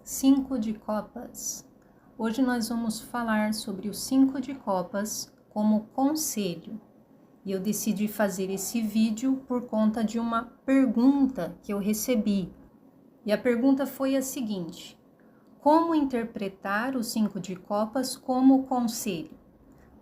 Cinco de copas. Hoje nós vamos falar sobre o cinco de copas como conselho. E eu decidi fazer esse vídeo por conta de uma pergunta que eu recebi. E a pergunta foi a seguinte: como interpretar o cinco de copas como conselho?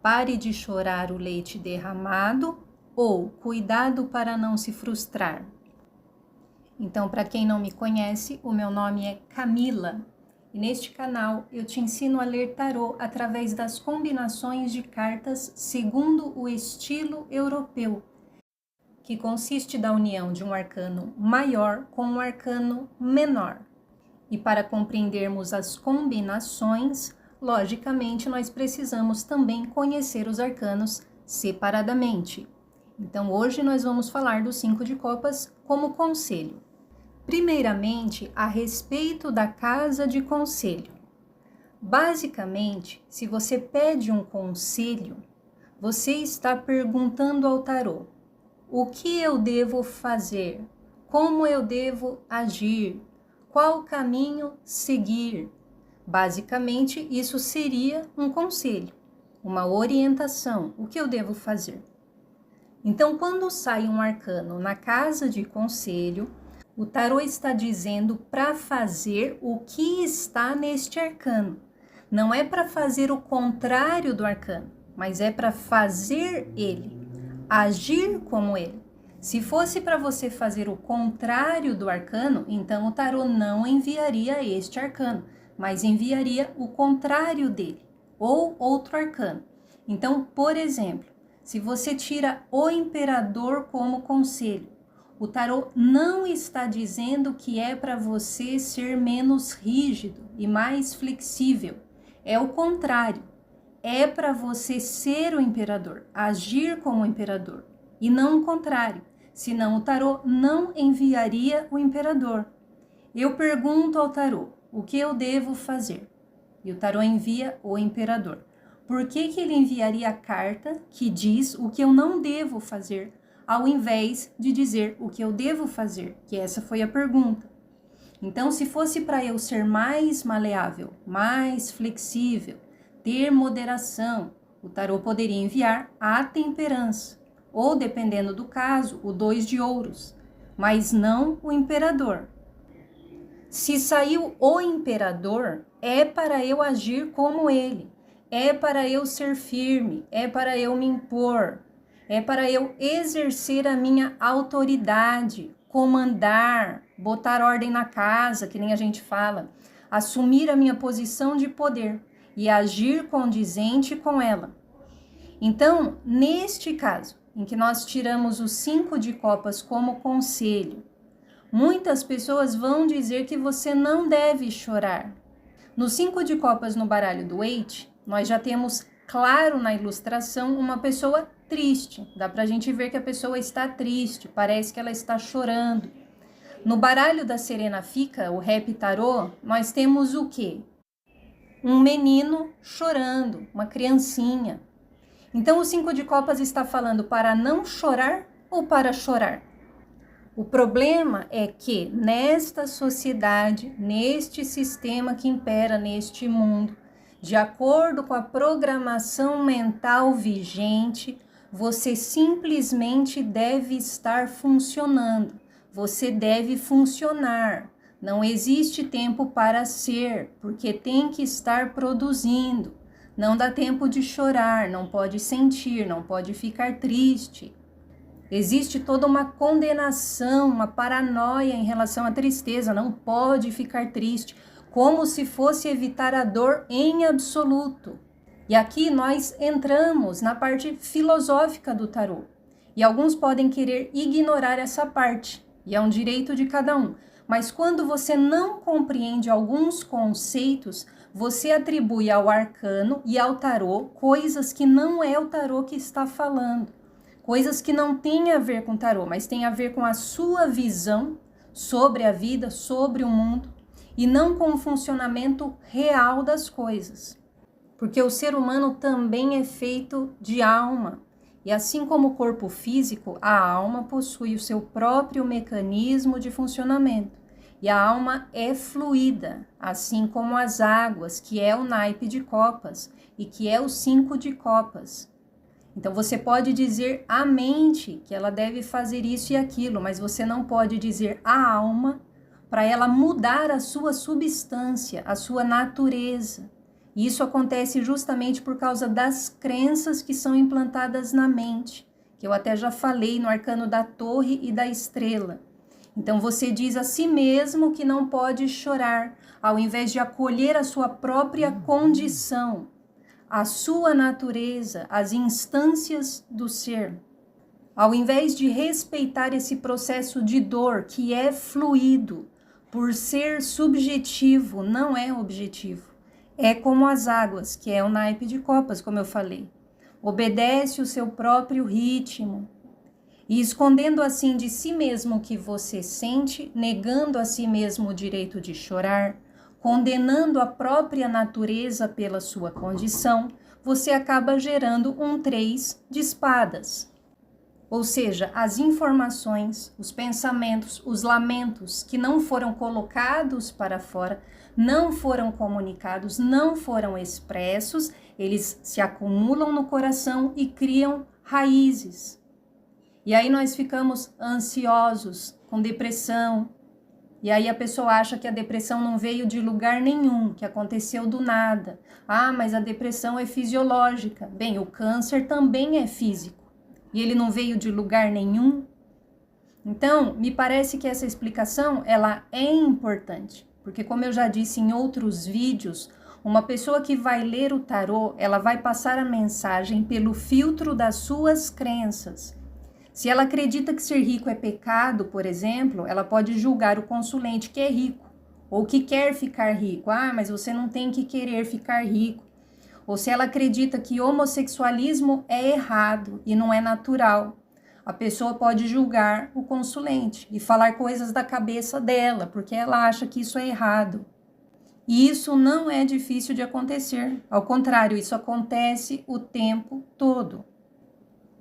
Pare de chorar o leite derramado ou cuidado para não se frustrar? Então, para quem não me conhece, o meu nome é Camila e neste canal eu te ensino a ler tarô através das combinações de cartas segundo o estilo europeu, que consiste da união de um arcano maior com um arcano menor. E para compreendermos as combinações, logicamente nós precisamos também conhecer os arcanos separadamente. Então, hoje nós vamos falar do cinco de copas como conselho. Primeiramente, a respeito da casa de conselho. Basicamente, se você pede um conselho, você está perguntando ao tarô: o que eu devo fazer? Como eu devo agir? Qual caminho seguir? Basicamente, isso seria um conselho, uma orientação. O que eu devo fazer? Então, quando sai um arcano na casa de conselho, o tarô está dizendo para fazer o que está neste arcano. Não é para fazer o contrário do arcano, mas é para fazer ele, agir como ele. Se fosse para você fazer o contrário do arcano, então o tarô não enviaria este arcano, mas enviaria o contrário dele, ou outro arcano. Então, por exemplo, se você tira o imperador como conselho, o tarô não está dizendo que é para você ser menos rígido e mais flexível. É o contrário. É para você ser o imperador, agir como o imperador, e não o contrário. Senão o tarô não enviaria o imperador. Eu pergunto ao tarô: o que eu devo fazer? E o tarô envia o imperador. Por que ele enviaria a carta que diz o que eu não devo fazer, ao invés de dizer o que eu devo fazer? Que essa foi a pergunta. Então, se fosse para eu ser mais maleável, mais flexível, ter moderação, o tarô poderia enviar a temperança, ou, dependendo do caso, o 2 de ouros, mas não o imperador. Se saiu o imperador, é para eu agir como ele, é para eu ser firme, é para eu me impor, é para eu exercer a minha autoridade, comandar, botar ordem na casa, que nem a gente fala, assumir a minha posição de poder e agir condizente com ela. Então, neste caso, em que nós tiramos os cinco de copas como conselho, muitas pessoas vão dizer que você não deve chorar. No cinco de copas no baralho do Waite, nós já temos claro na ilustração uma pessoa triste. Dá pra gente ver que a pessoa está triste, parece que ela está chorando. No baralho da Serena Fica, o Rap Tarô, nós temos o quê? Um menino chorando, uma criancinha. Então o cinco de copas está falando para não chorar ou para chorar? O problema é que nesta sociedade, neste sistema que impera neste mundo, de acordo com a programação mental vigente, você simplesmente deve estar funcionando. Você deve funcionar. Não existe tempo para ser, porque tem que estar produzindo. Não dá tempo de chorar, não pode sentir, não pode ficar triste. Existe toda uma condenação, uma paranoia em relação à tristeza. Não pode ficar triste, como se fosse evitar a dor em absoluto. E aqui nós entramos na parte filosófica do tarô. E alguns podem querer ignorar essa parte, e é um direito de cada um. Mas quando você não compreende alguns conceitos, você atribui ao arcano e ao tarô coisas que não é o tarô que está falando. Coisas que não têm a ver com tarô, mas têm a ver com a sua visão sobre a vida, sobre o mundo, e não com o funcionamento real das coisas. Porque o ser humano também é feito de alma. E assim como o corpo físico, a alma possui o seu próprio mecanismo de funcionamento. E a alma é fluida, assim como as águas, que é o naipe de copas e que é o 5 de copas. Então você pode dizer à mente que ela deve fazer isso e aquilo, mas você não pode dizer à alma para ela mudar a sua substância, a sua natureza. E isso acontece justamente por causa das crenças que são implantadas na mente, que eu até já falei no arcano da torre e da estrela. Então você diz a si mesmo que não pode chorar, ao invés de acolher a sua própria condição, a sua natureza, as instâncias do ser. Ao invés de respeitar esse processo de dor que é fluido, por ser subjetivo, não é objetivo. É como as águas, que é o naipe de copas, como eu falei. Obedece o seu próprio ritmo. E escondendo assim de si mesmo o que você sente, negando a si mesmo o direito de chorar, condenando a própria natureza pela sua condição, você acaba gerando um 3 de espadas. Ou seja, as informações, os pensamentos, os lamentos que não foram colocados para fora, não foram comunicados, não foram expressos, eles se acumulam no coração e criam raízes. E aí nós ficamos ansiosos, com depressão. E aí a pessoa acha que a depressão não veio de lugar nenhum, que aconteceu do nada. Ah, mas a depressão é fisiológica. Bem, o câncer também é físico. E ele não veio de lugar nenhum. Então, me parece que essa explicação, ela é importante. Porque como eu já disse em outros vídeos, uma pessoa que vai ler o tarô, ela vai passar a mensagem pelo filtro das suas crenças. Se ela acredita que ser rico é pecado, por exemplo, ela pode julgar o consulente que é rico, ou que quer ficar rico. Ah, mas você não tem que querer ficar rico. Ou se ela acredita que homossexualismo é errado e não é natural, a pessoa pode julgar o consulente e falar coisas da cabeça dela, porque ela acha que isso é errado. E isso não é difícil de acontecer. Ao contrário, isso acontece o tempo todo.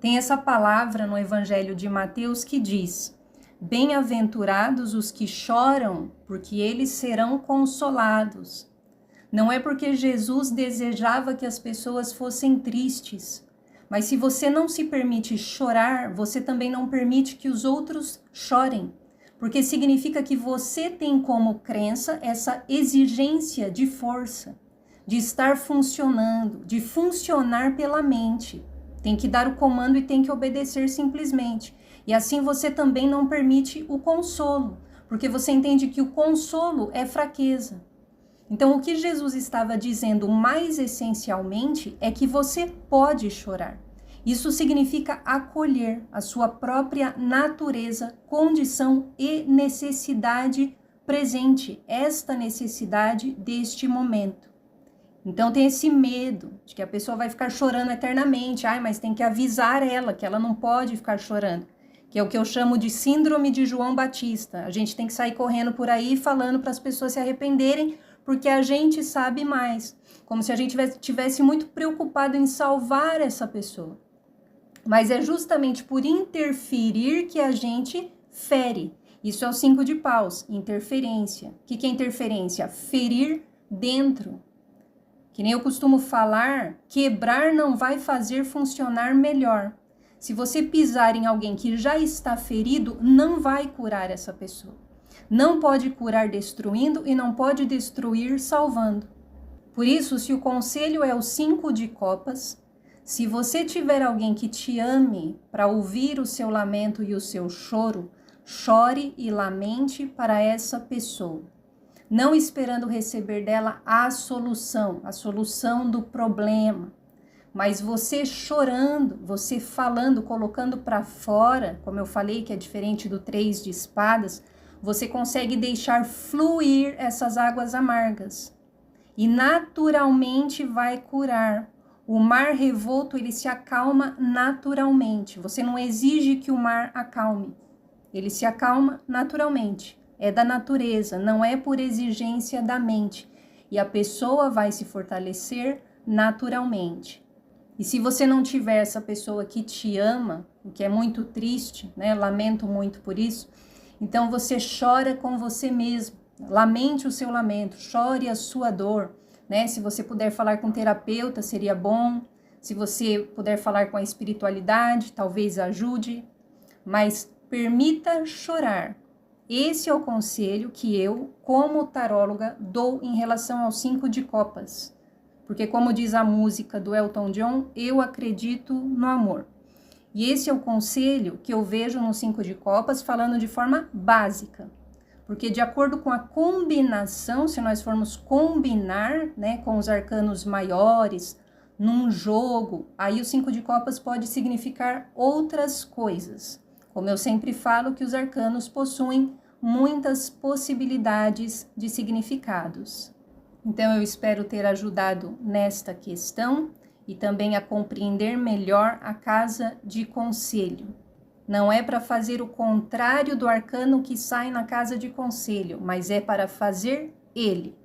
Tem essa palavra no Evangelho de Mateus que diz: bem-aventurados os que choram, porque eles serão consolados. Não é porque Jesus desejava que as pessoas fossem tristes, mas se você não se permite chorar, você também não permite que os outros chorem, porque significa que você tem como crença essa exigência de força, de estar funcionando, de funcionar pela mente. Tem que dar o comando e tem que obedecer simplesmente. E assim você também não permite o consolo, porque você entende que o consolo é fraqueza. Então, o que Jesus estava dizendo mais essencialmente é que você pode chorar. Isso significa acolher a sua própria natureza, condição e necessidade presente, esta necessidade deste momento. Então, tem esse medo de que a pessoa vai ficar chorando eternamente. Ai, mas tem que avisar ela que ela não pode ficar chorando, que é o que eu chamo de síndrome de João Batista. A gente tem que sair correndo por aí falando para as pessoas se arrependerem, porque a gente sabe mais, como se a gente tivesse muito preocupado em salvar essa pessoa. Mas é justamente por interferir que a gente fere. Isso é o 5 de paus, interferência. O que é interferência? Ferir dentro. Que nem eu costumo falar, quebrar não vai fazer funcionar melhor. Se você pisar em alguém que já está ferido, não vai curar essa pessoa. Não pode curar destruindo e não pode destruir salvando. Por isso, se o conselho é o 5 de copas, se você tiver alguém que te ame para ouvir o seu lamento e o seu choro, chore e lamente para essa pessoa, não esperando receber dela a solução do problema, mas você chorando, você falando, colocando para fora, como eu falei que é diferente do 3 de espadas, você consegue deixar fluir essas águas amargas e naturalmente vai curar. O mar revolto, ele se acalma naturalmente. Você não exige que o mar acalme. Ele se acalma naturalmente. É da natureza, não é por exigência da mente. E a pessoa vai se fortalecer naturalmente. E se você não tiver essa pessoa que te ama, o que é muito triste, né? Lamento muito por isso. Então você chora com você mesmo, lamente o seu lamento, chore a sua dor, né? Se você puder falar com um terapeuta, seria bom. Se você puder falar com a espiritualidade, talvez ajude, mas permita chorar. Esse é o conselho que eu, como taróloga, dou em relação aos 5 de copas. Porque como diz a música do Elton John, eu acredito no amor. E esse é o conselho que eu vejo no 5 de copas, falando de forma básica. Porque de acordo com a combinação, se nós formos combinar, né, com os arcanos maiores, num jogo, aí o 5 de copas pode significar outras coisas. Como eu sempre falo, que os arcanos possuem muitas possibilidades de significados. Então, eu espero ter ajudado nesta questão e também a compreender melhor a casa de conselho. Não é para fazer o contrário do arcano que sai na casa de conselho, mas é para fazer ele.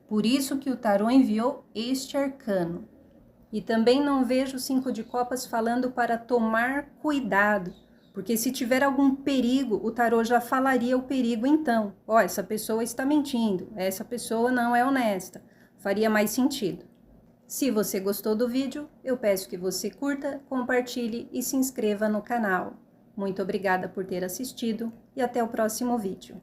Por isso que o tarô enviou este arcano. E também não vejo o 5 de copas falando para tomar cuidado, porque se tiver algum perigo, o tarô já falaria o perigo então. Ó, essa pessoa está mentindo, essa pessoa não é honesta. Faria mais sentido. Se você gostou do vídeo, eu peço que você curta, compartilhe e se inscreva no canal. Muito obrigada por ter assistido e até o próximo vídeo.